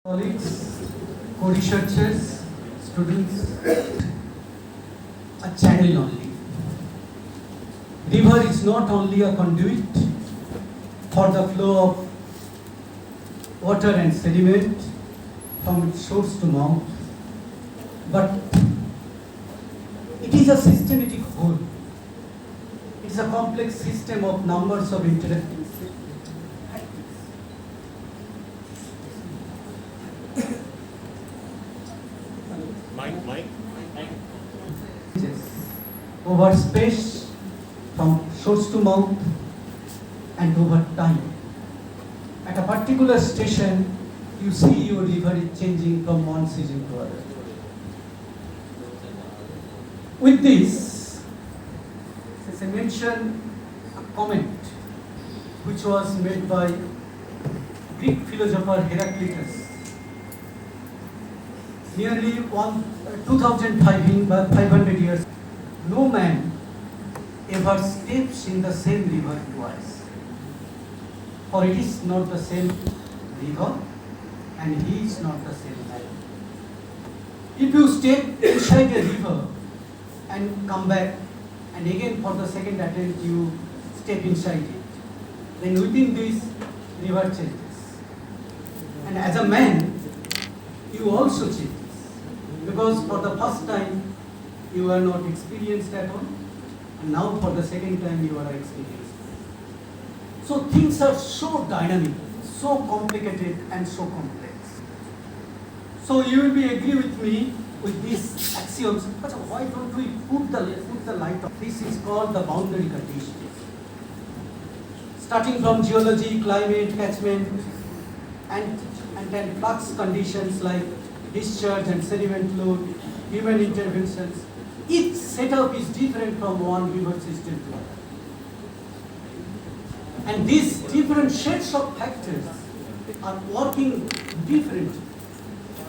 Colleagues, co-researchers, students, a channel only. River is not only a conduit for the flow of water and sediment from its source to mouth, but it is a systematic whole. It is a complex system of numbers of interacting over space from source to mouth and over time. At a particular station, you see your river is changing from one season to other. With this, as I mentioned, a comment which was made by Greek philosopher Heraclitus nearly 2,500 years. No man ever steps in the same river twice, for it is not the same river and he is not the same man. If you step inside a river and come back and again for the second attempt you step inside it, then within this river changes. And as a man, you also changes, because for the first time you are not experienced at all, and now for the second time you are experienced. So things are so dynamic, so complicated and so complex. So you will be agree with me with these axioms, but why don't we put the light on? This is called the boundary conditions. Starting from geology, climate, catchment, and then flux conditions like discharge and sediment load, human interventions. Each setup is different from one river system to another. And these different sets of factors are working differently.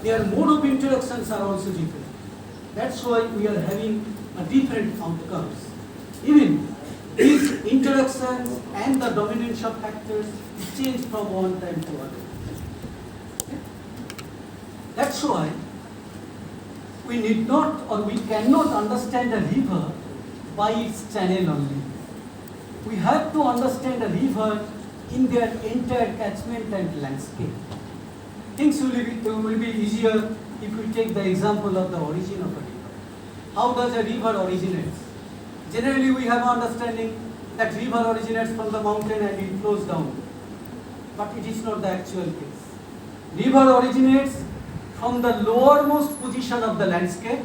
Their mode of interactions are also different. That's why we are having a different outcomes. Even these interactions and the dominance of factors change from one time to other. That's why we need not or we cannot understand a river by its channel only. We have to understand a river in their entire catchment and landscape. Things will be easier if we take the example of the origin of a river. How does a river originate? Generally we have an understanding that river originates from the mountain and it flows down. But it is not the actual case. River originates from the lowermost position of the landscape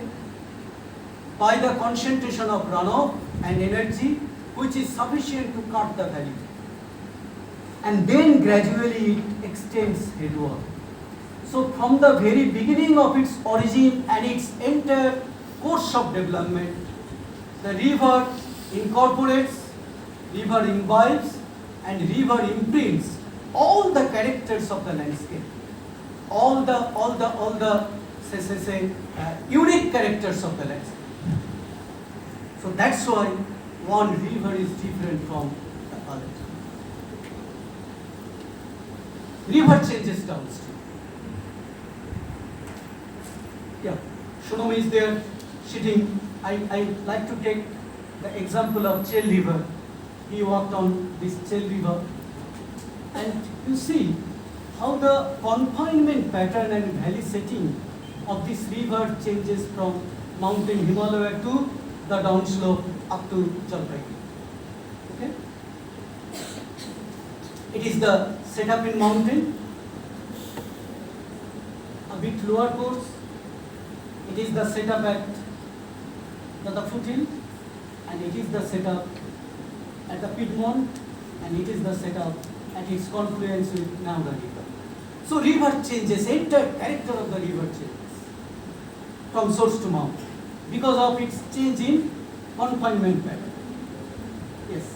by the concentration of runoff and energy which is sufficient to cut the valley. And then gradually it extends headward. So from the very beginning of its origin and its entire course of development, the river incorporates, river imbibes, and river imprints all the characters of the landscape. All the unique characters of the landscape. So that's why one river is different from the other. River changes downstream. Yeah, Shunom is there sitting. I like to take the example of Chel River. He walked on this Chel River, and you see how the confinement pattern and valley setting of this river changes from mountain Himalaya to the downslope up to Jalpaiguri. Okay? It is the setup in mountain, a bit lower course. It is the setup at the foothill, and it is the setup at the Piedmont, and it is the setup at its confluence with Nanga River. So river changes, entire character of the river changes from source to mouth because of its change in confinement pattern. Yes.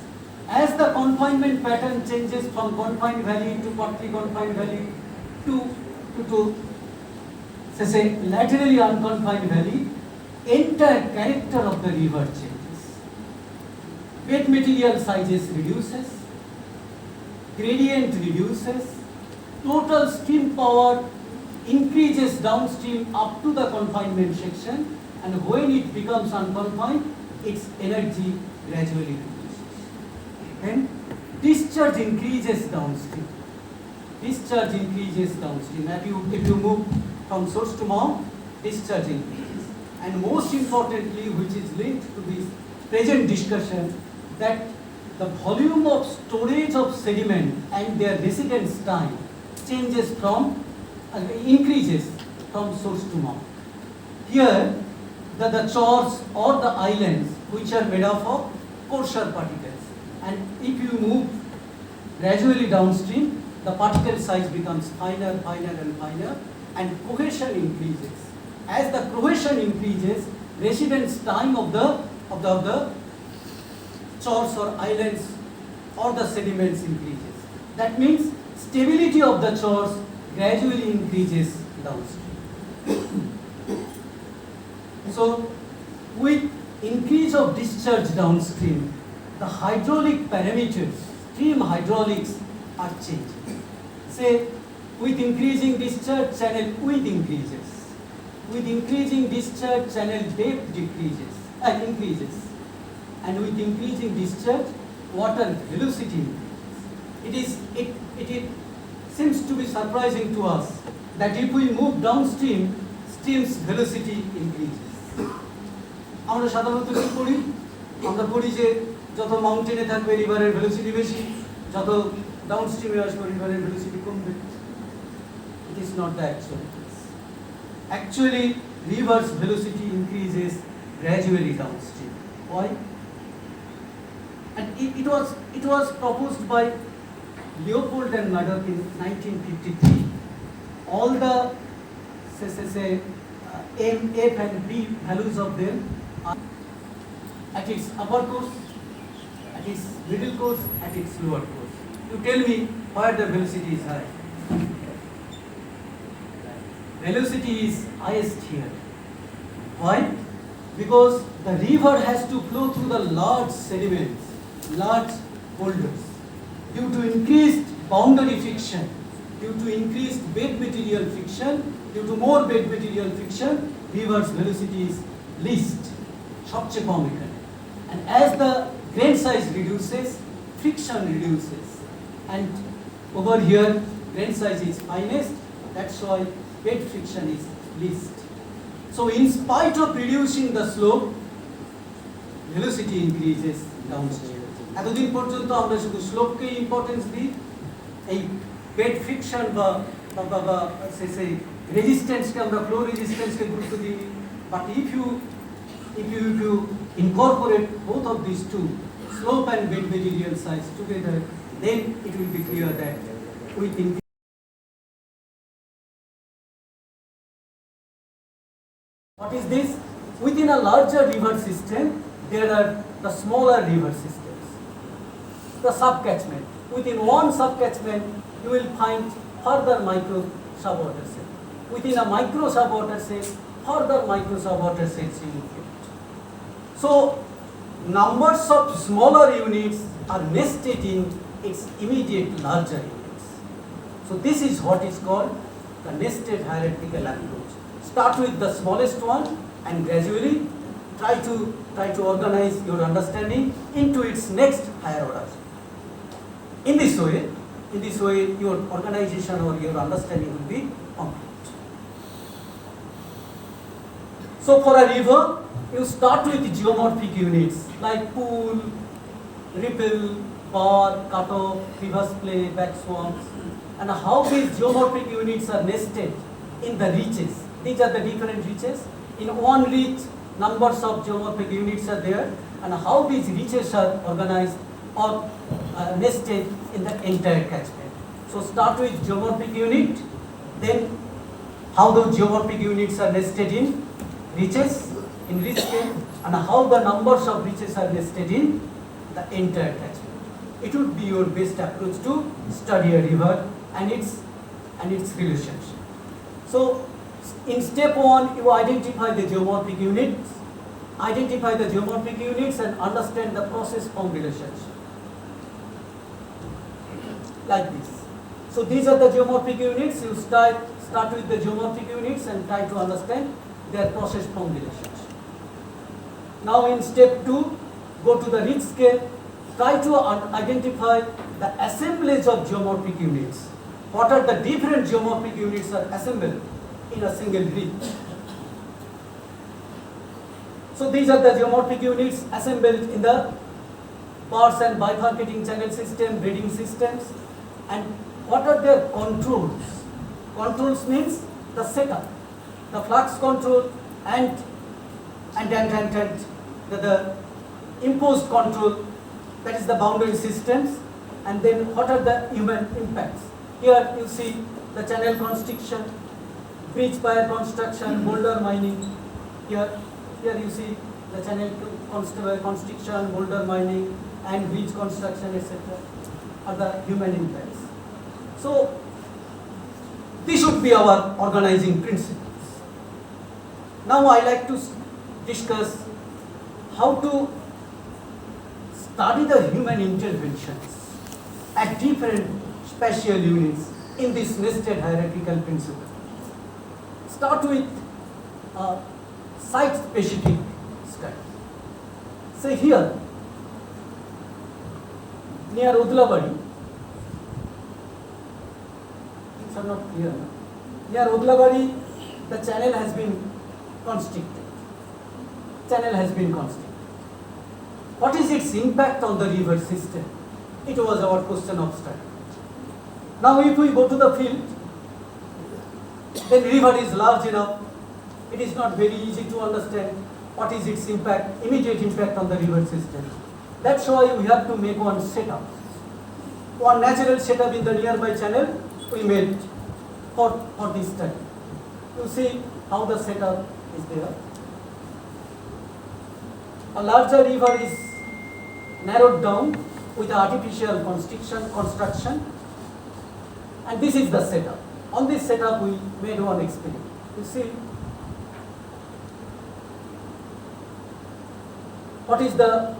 As the confinement pattern changes from confined valley to partly confined valley to say laterally unconfined valley, entire character of the river changes. Bed material sizes reduces, gradient reduces, total stream power increases downstream up to the confinement section, and when it becomes unconfined, its energy gradually reduces. Then discharge increases downstream. Discharge increases downstream. If you move from source to mouth, discharge increases. And most importantly, which is linked to this present discussion, that the volume of storage of sediment and their residence time increases from source to mouth. Here, the chores or the islands which are made up of coarser particles, and if you move gradually downstream, the particle size becomes finer and finer, and cohesion increases. As the cohesion increases, residence time of the chores or islands or the sediments increases. That means stability of the chores gradually increases downstream. So, with increase of discharge downstream, the hydraulic parameters, stream hydraulics are changing. Say, with increasing discharge, channel width increases. With increasing discharge, channel depth increases. And with increasing discharge, water velocity increases. It seems to be surprising to us that if we move downstream, stream's velocity increases. আমরা সাধারণত কি করি? আমরা করি যে যত মাউন্টেনে থাকবে রিভারের velocity বেশি, যত ডাউনস্ট্রিমে আসবে রিভারের ভেলোসিটি কমবে। It is not the actual case. Actually, river's velocity increases gradually downstream. Why? And it was proposed by Leopold and Madoc in 1953. All the M, F and B values of them are at its upper course, at its middle course, at its lower course. You tell me where the velocity is high. Velocity is highest here. Why? Because the river has to flow through the large sediments, large boulders. Due to increased boundary friction, due to increased bed material friction, due to more bed material friction, river's velocity is least, সবচেয়ে কম এখানে. And as the grain size reduces, friction reduces. And over here, grain size is finest, that's why bed friction is least. So in spite of reducing the slope, velocity increases downstream. এতদিন পর্যন্ত আমরা শুধু স্লোপকে importance দিই, এই bed friction বা সেই রেজিস্ট্যান্সকে আমরা flow রেজিস্ট্যান্সকে গুরুত্ব দিই। But if you incorporate both of these two, slope and bed material size together, then it will be clear that we think. What is this? Within a larger river system, there are the smaller river systems, the subcatchment. Within one subcatchment, you will find further micro subwater set. Within a micro subwater set, further micro subwater sets you will get. So, numbers of smaller units are nested in its immediate larger units. So, this is what is called the nested hierarchical approach. Start with the smallest one and gradually try to organize your understanding into its next higher order. In this way, your organization or your understanding will be complete. So for a river, you start with the geomorphic units like pool, ripple, bar, cutoff, reverse play, back swamps, and how these geomorphic units are nested in the reaches. These are the different reaches. In one reach, numbers of geomorphic units are there, and how these reaches are organized or nested in the entire catchment. So start with geomorphic unit, then how the geomorphic units are nested in reaches, in reach scale, and how the numbers of reaches are nested in the entire catchment. It would be your best approach to study a river and its relationship. So in step 1, you identify the geomorphic units, and understand the process form relationship. Like this. So these are the geomorphic units. You start start with the geometric units and try to understand their process form relationship. Now in step 2, go to the ridge scale, try to identify the assemblage of geometric units. What are the different geometric units are assembled in a single ridge? So these are the geometric units assembled in the bars and bifurcating channel system, braiding systems. And what are their controls? Controls means the setup, the flux control and the imposed control, that is the boundary systems. And then what are the human impacts? Here you see the channel constriction, bridge pier construction, boulder mining. Here you see the channel constriction, boulder mining and bridge construction, etc. are the human impacts. So this should be our organizing principles. Now I like to discuss how to study the human interventions at different spatial units in this nested hierarchical principle. Start with site-specific study. Say here, near Udlabari, things are not clear. Near Udlabari, the channel has been constricted. What is its impact on the river system? It was our question of study. Now if we go to the field, then river is large enough. It is not very easy to understand what is its impact, immediate impact on the river system. That's why we have to make one setup. One natural setup in the nearby channel we made for this study. You see how the setup is there. A larger river is narrowed down with artificial construction, and this is the setup. On this setup we made one experiment. You see what is the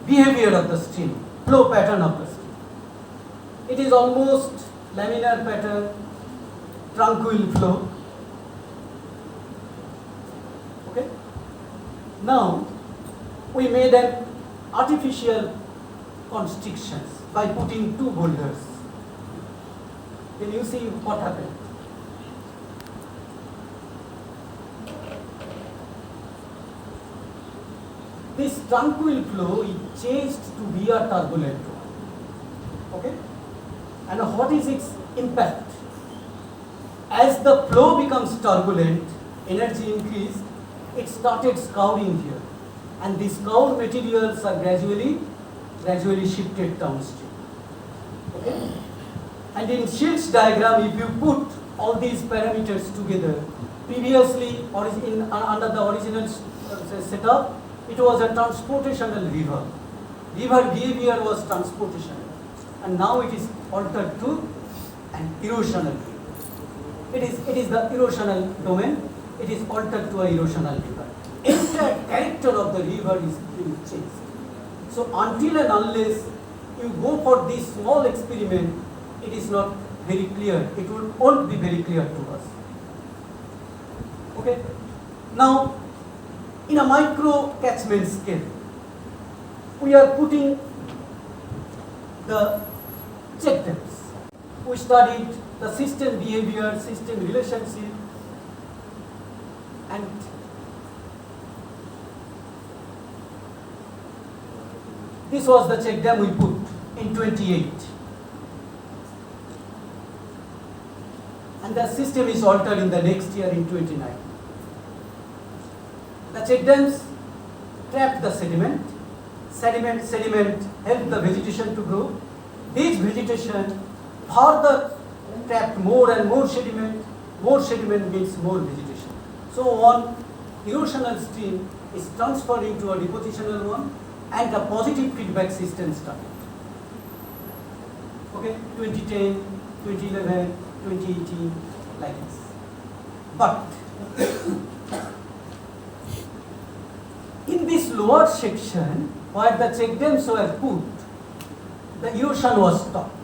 behavior of the stream, flow pattern of the stream. It is almost laminar pattern, tranquil flow. Okay. Now we made an artificial constrictions by putting 2 boulders. Then you see what happened. This tranquil flow is changed to be a turbulent flow. Okay? And what is its impact? As the flow becomes turbulent, energy increased, it started scouring here. And these scoured materials are gradually shifted downstream. Okay? And in Schill's diagram, if you put all these parameters together, previously under the original setup, it was a transportational river. River behavior was transportational, and now it is altered to an erosional river. It is the erosional domain. It is altered to a erosional river. Entire character of the river is being changed. So until and unless you go for this small experiment, it is not very clear. It won't be very clear to us. Okay. Now, in a micro catchment scale, we are putting the check dams. We studied the system behavior, system relationship, and this was the check dam we put in 28. And the system is altered in the next year in 29. The check dams trapped the sediment. Sediment helped the vegetation to grow. This vegetation further trapped more and more sediment. More sediment means more vegetation. So one erosional stream is transferred into a depositional one, and the positive feedback system started. Okay, 2010, 2011, 2018, like this. But in this lower section, where the check dams were put, the erosion was stopped.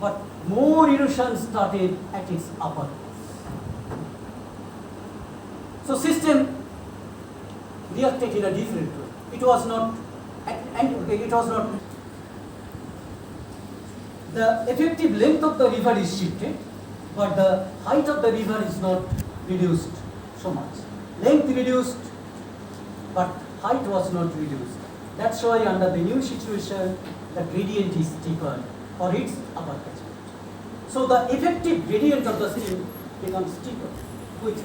but more erosion started at its upper course. So system reacted in a different way. It was not, the effective length of the river is shifted, but the height of the river is not reduced so much. Length reduced, but height was not reduced. That's why under the new situation, the gradient is steeper for its upper catchment. So the effective gradient of the stream becomes steeper, which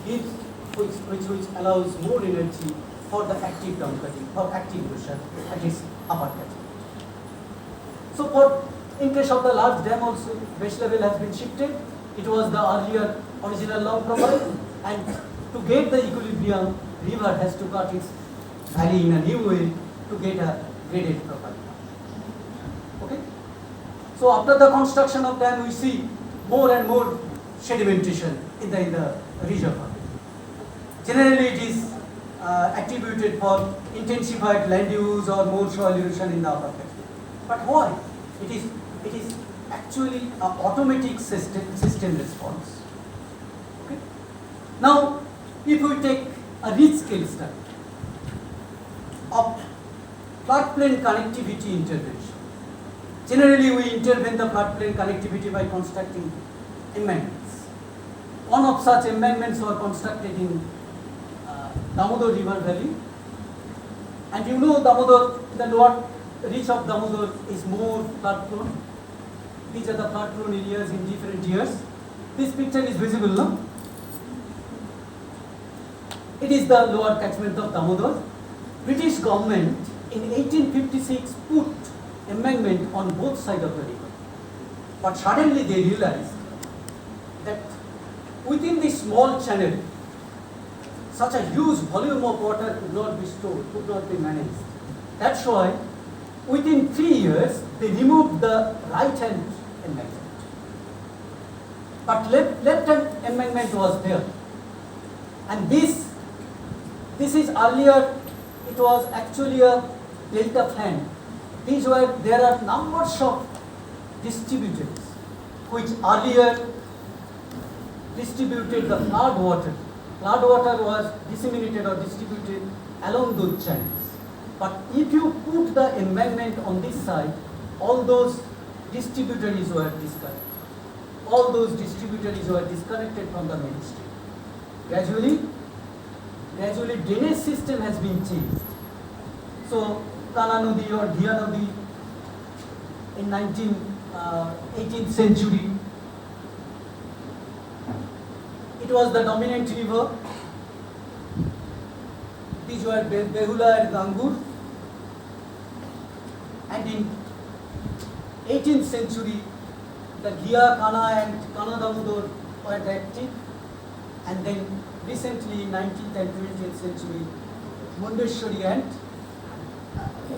allows more energy for the active downcutting, for active erosion at its upper catchment. So in case of the large dam also, base level has been shifted. It was the earlier original long profile, and to get the equilibrium, river has to cut its valley in a new way to get a graded profile. Okay? So after the construction of dam, we see more and more sedimentation in the reservoir. Generally, it is attributed for intensified land use or more soil erosion in the upper catchment. But why? It is actually an automatic system response. Okay? Now, if we take a rich scale study of floodplain connectivity intervention, generally we intervene the floodplain connectivity by constructing embankments. One of such embankments were constructed in Damodar River Valley, and you know Damodar, the lower reach of Damodar is more flood prone. These are the flood prone areas in different years. This picture is visible now. It is the lower catchment of Damodar. British government in 1856 put embankment on both sides of the river. But suddenly they realized that within this small channel, such a huge volume of water could not be stored, could not be managed. That's why within 3 years, they removed the right-hand embankment. But left-hand embankment was there. And this is earlier, it was actually a delta fan. There are numbers of distributors which earlier distributed the flood water. Flood water was disseminated or distributed along those channels. But if you put the embankment on this side, all those distributaries were disconnected. All those distributaries were disconnected from the main stream. Gradually, drainage system has been changed. So, Kana Nodi or Dhia Nodi in 18th century, it was the dominant river. These were Behula and Gangur. And in 18th century, the Ghia, Kana and Kana Damodar were active. And then recently, in 19th and 20th century, Mundeshwari and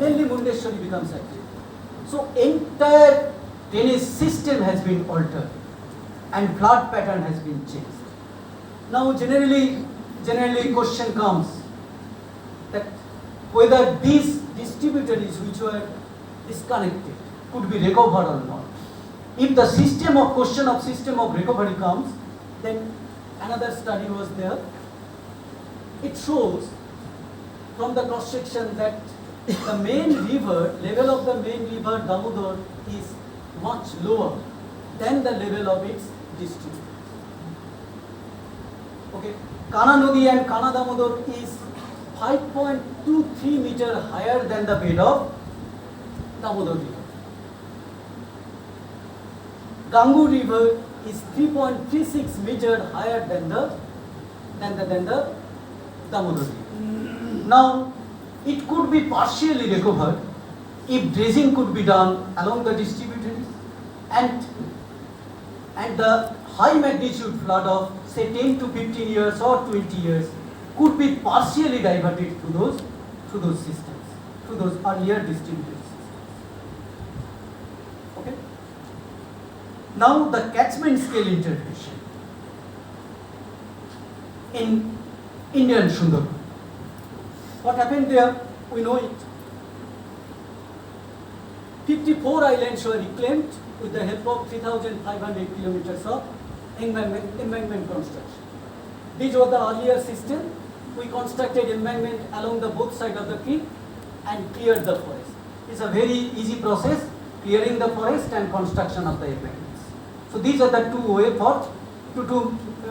mainly Mundeshwari becomes active. So entire drainage system has been altered and flood pattern has been changed. Now generally question comes that whether these distributaries which were disconnected could be recovered or not. If the question of system of recovery comes, then another study was there. It shows from the cross section that the main river, level of the main river Damodar is much lower than the level of its distributary. Okay, Kana Nodi and Kana Damodar is 5.23 meter higher than the bed of Damodar river. Gangu river is 3.36 meter higher than the Damodar river. Now, it could be partially recovered if dredging could be done along the distributaries, and the high magnitude flood of say 10 to 15 years or 20 years could be partially diverted to those systems, to those earlier distributed systems. Okay. Now the catchment scale intervention in Indian Sundarban. What happened there? We know it. 54 islands were reclaimed with the help of 3,500 kilometers of embankment construction. These were the earlier system. We constructed embankment along the both sides of the creek and cleared the forest. It's a very easy process, clearing the forest and construction of the embankments. So these are the two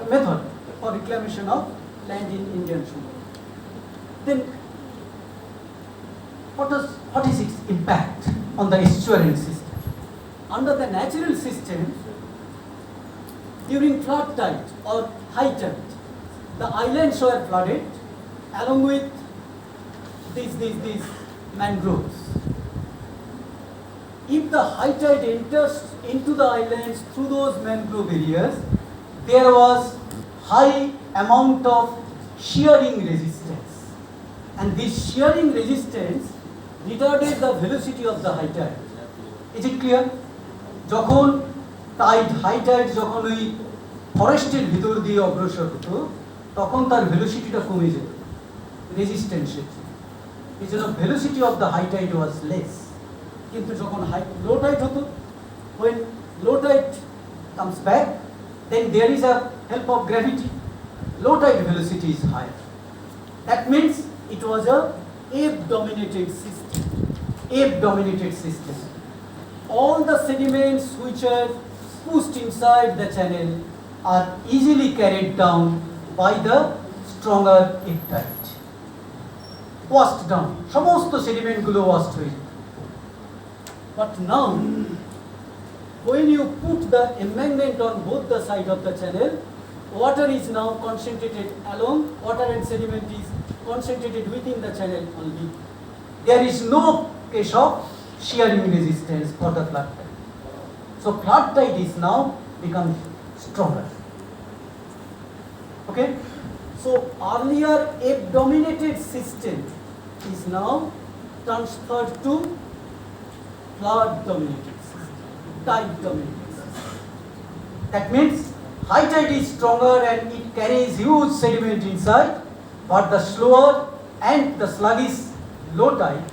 method for reclamation of land in Indian Sugar. Then what is its impact on the estuarine system? Under the natural system, during flood tide or high tide, the islands were flooded along with these mangroves. If the high tide enters into the islands through those mangrove areas, there was high amount of shearing resistance, and this shearing resistance retarded the velocity of the high tide. Is it clear? যখন Tide high Tide যখন ওই ফরেস্টের ভিতর দিয়ে অগ্রসর হতো তখন তার ভেলোসিটিটা কমে যেত রেজিস্ট্যান্সের জন্য, এই জন্য velocity of the high tide was less. কিন্তু যখন লো টাইড হতো, when low tide comes back, then there is a help of gravity, low tide velocity is higher. That means it was a ebb-dominated system. Ebb-dominated system. All the sediments which are pushed inside the channel are easily carried down by the stronger ebb tide. Washed down. সমস্ত sediment গুলো washed হয়ে যেত। But now, when you put the embankment on both the sides of the channel, water is now concentrated along, water and sediment is concentrated within the channel only. There is no case of shearing resistance for the flood tide. So flood tide is now become stronger. Okay? So earlier ebb-dominated system is now transferred to flood-dominated system, tide-dominated system. That means high tide is stronger and it carries huge sediment inside, but the slower and the sluggish low tide,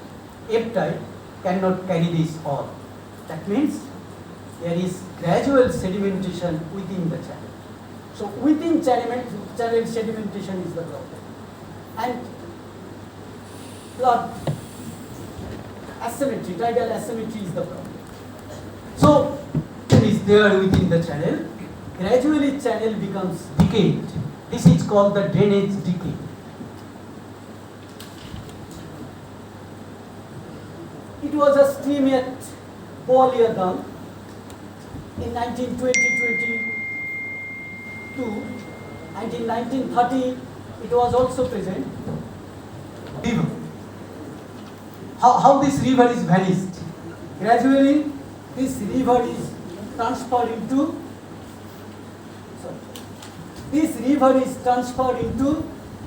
ebb tide, cannot carry this all. That means there is gradual sedimentation within the channel. So within channel sedimentation is the problem. And flood asymmetry, tidal asymmetry is the problem. So it is there within the channel. Gradually channel becomes decayed. This is called the drainage decay. It was a stream at Boalia Dam in 1920-22, and in 1930 it was also present. River. How this river is vanished? Gradually this river is transferred into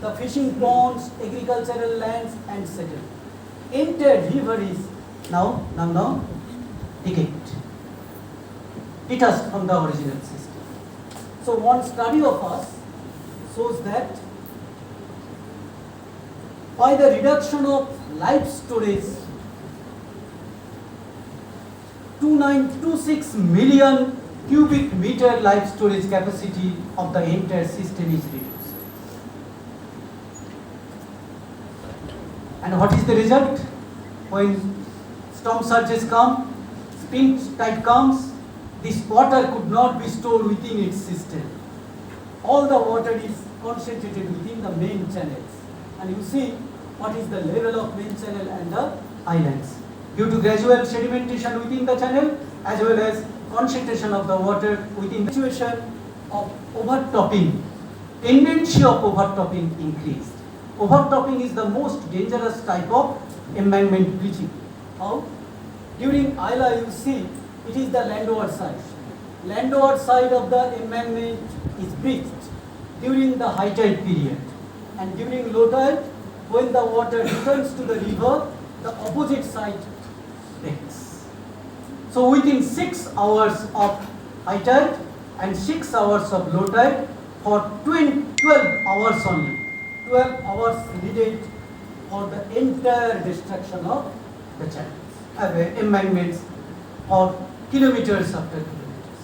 the fishing ponds, agricultural lands and settlement. Entire river is now decayed, detached from the original system. So one study of us shows that by the reduction of life storage, 2926 million cubic meter life storage capacity of the entire system is reduced. And what is the result? When storm surges come, spring tide comes, this water could not be stored within its system. All the water is concentrated within the main channels. And you see what is the level of main channel and the islands. Due to gradual sedimentation within the channel as well as concentration of the water within the situation of overtopping, tendency of overtopping increased. Overtopping is the most dangerous type of embankment breaching. How? During Isla you see it is the landward side. Landward side of the embankment is breached during the high tide period, and during low tide, when the water returns to the river, the opposite side breaks. So within 6 hours of high tide and 6 hours of low tide, for 12 hours only, 12 hours needed for the entire destruction of the channels, embankments or kilometers after kilometers.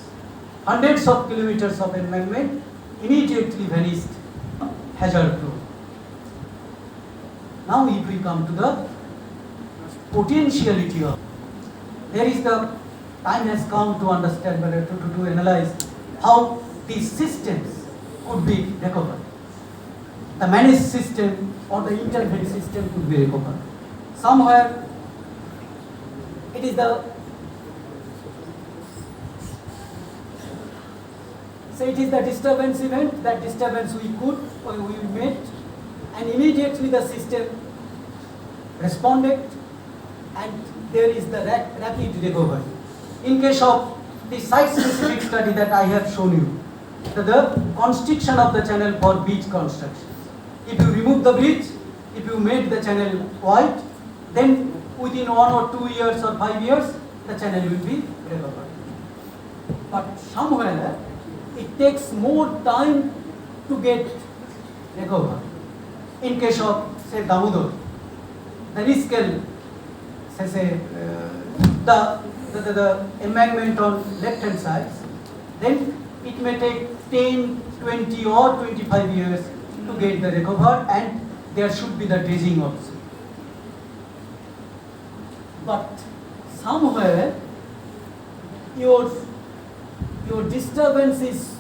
Hundreds of kilometers of embankment immediately vanished, hazard proof. Now if we come to the potentiality of, there is the time has come to understand, to analyze how these systems could be recovered. The managed system or the intervened system could be recovered. Somewhere it is the, say it is the disturbance event, that disturbance we could or we met, and immediately the system responded and there is the rapid recovery. In case of the site-specific study that I have shown you, the constriction of the channel for beach constructions. If you remove the bridge, if you made the channel wide, then within 1 or 2 years or 5 years, the channel will be recovered. But somewhere, it takes more time to get recovered. In case of, say, Damodar, the Riskel, say, the embankment on left-hand side, then it may take 10, 20 or 25 years to get the recovered, and there should be the dredging also. But somewhere your disturbance is,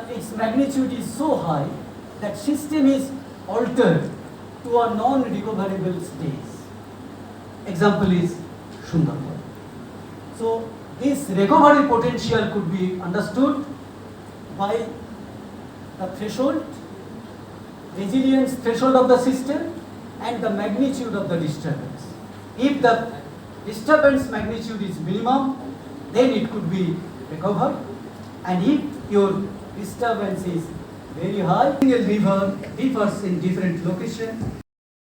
its magnitude is so high that system is altered to a non-recoverable stage. Example is Sundarban. So this recovery potential could be understood by the threshold, resilience threshold of the system and the magnitude of the disturbance. If the disturbance magnitude is minimum, then it could be recovered, and if your disturbance is very high, single river differs in different locations.